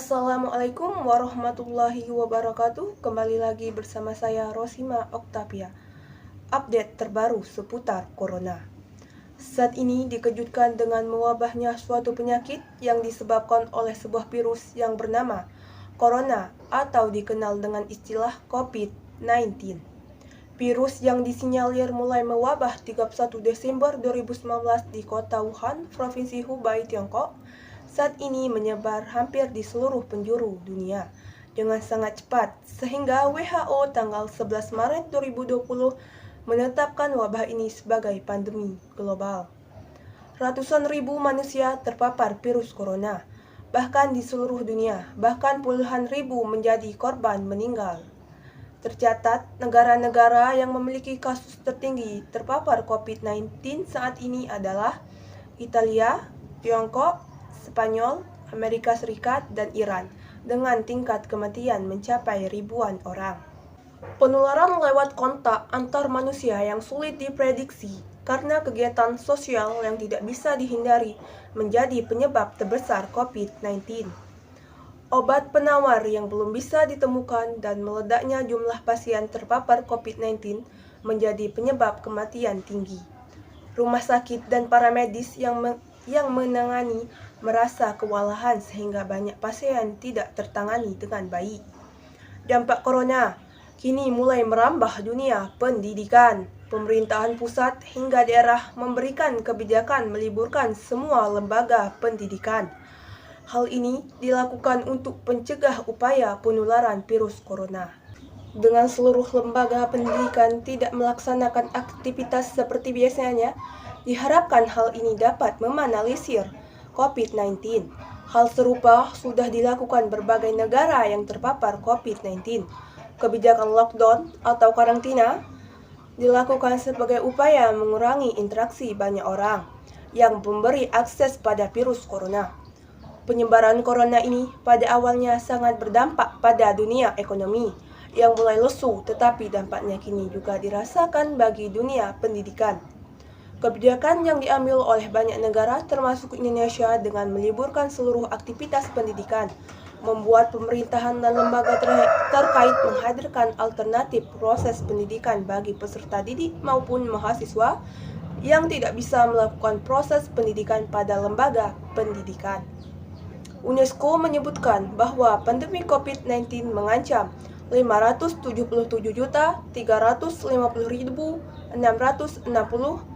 Assalamualaikum warahmatullahi wabarakatuh. Kembali lagi bersama saya Rosima Oktavia. Update terbaru seputar corona. Saat ini dikejutkan dengan mewabahnya suatu penyakit yang disebabkan oleh sebuah virus yang bernama corona atau dikenal dengan istilah COVID-19. Virus yang disinyalir mulai mewabah 31 Desember 2019 di kota Wuhan, Provinsi Hubei, Tiongkok, saat ini menyebar hampir di seluruh penjuru dunia dengan sangat cepat, sehingga WHO tanggal 11 Maret 2020 menetapkan wabah ini sebagai pandemi global. Ratusan ribu manusia terpapar virus corona, bahkan di seluruh dunia, bahkan puluhan ribu menjadi korban meninggal. Tercatat, negara-negara yang memiliki kasus tertinggi terpapar COVID-19 saat ini adalah Italia, Tiongkok, Spanyol, Amerika Serikat, dan Iran, dengan tingkat kematian mencapai ribuan orang. Penularan lewat kontak antar manusia yang sulit diprediksi karena kegiatan sosial yang tidak bisa dihindari menjadi penyebab terbesar COVID-19. Obat penawar yang belum bisa ditemukan dan meledaknya jumlah pasien terpapar COVID-19 menjadi penyebab kematian tinggi. Rumah sakit dan para medis yang menangani merasa kewalahan sehingga banyak pasien tidak tertangani dengan baik. Dampak corona kini mulai merambah dunia pendidikan. Pemerintahan pusat hingga daerah memberikan kebijakan meliburkan semua lembaga pendidikan. Hal ini dilakukan untuk mencegah upaya penularan virus corona. Dengan seluruh lembaga pendidikan tidak melaksanakan aktivitas seperti biasanya, diharapkan hal ini dapat meminimalisir COVID-19. Hal serupa sudah dilakukan berbagai negara yang terpapar COVID-19. Kebijakan lockdown atau karantina dilakukan sebagai upaya mengurangi interaksi banyak orang yang memberi akses pada virus corona. Penyebaran corona ini pada awalnya sangat berdampak pada dunia ekonomi yang mulai lesu, tetapi dampaknya kini juga dirasakan bagi dunia pendidikan. Kebijakan yang diambil oleh banyak negara termasuk Indonesia dengan meliburkan seluruh aktivitas pendidikan, membuat pemerintahan dan lembaga terkait menghadirkan alternatif proses pendidikan bagi peserta didik maupun mahasiswa yang tidak bisa melakukan proses pendidikan pada lembaga pendidikan. UNESCO menyebutkan bahwa pandemi COVID-19 mengancam 577.350.660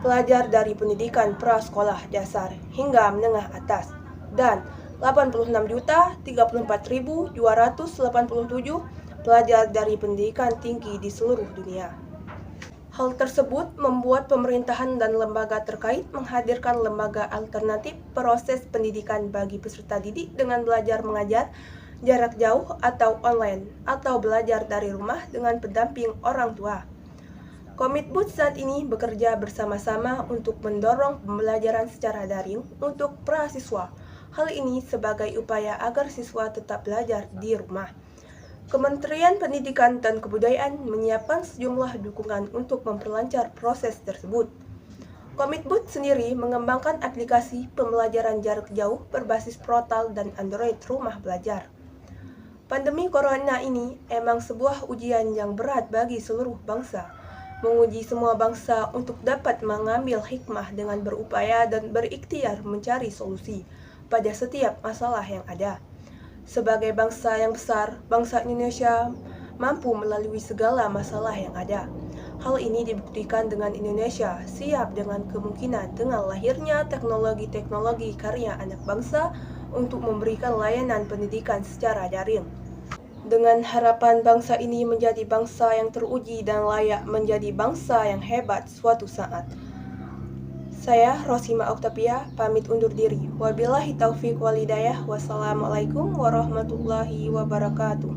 pelajar dari pendidikan prasekolah dasar hingga menengah atas dan 86.034.287 pelajar dari pendidikan tinggi di seluruh dunia. Hal tersebut membuat pemerintahan dan lembaga terkait menghadirkan lembaga alternatif proses pendidikan bagi peserta didik dengan belajar mengajar jarak jauh atau online atau belajar dari rumah dengan pendamping orang tua. Komitbud saat ini bekerja bersama-sama untuk mendorong pembelajaran secara daring untuk mahasiswa. Hal ini sebagai upaya agar siswa tetap belajar di rumah. Kementerian Pendidikan dan Kebudayaan menyiapkan sejumlah dukungan untuk memperlancar proses tersebut. Komitbud sendiri mengembangkan aplikasi pembelajaran jarak jauh berbasis portal dan Android rumah belajar. Pandemi corona ini emang sebuah ujian yang berat bagi seluruh bangsa. Menguji semua bangsa untuk dapat mengambil hikmah dengan berupaya dan berikhtiar mencari solusi pada setiap masalah yang ada. Sebagai bangsa yang besar, bangsa Indonesia mampu melalui segala masalah yang ada. Hal ini dibuktikan dengan Indonesia siap dengan kemungkinan dengan lahirnya teknologi-teknologi karya anak bangsa untuk memberikan layanan pendidikan secara daring. Dengan harapan bangsa ini menjadi bangsa yang teruji dan layak menjadi bangsa yang hebat suatu saat. Saya Rosima Oktavia pamit undur diri. Wabillahi taufiq wal hidayah. Wassalamualaikum warahmatullahi wabarakatuh.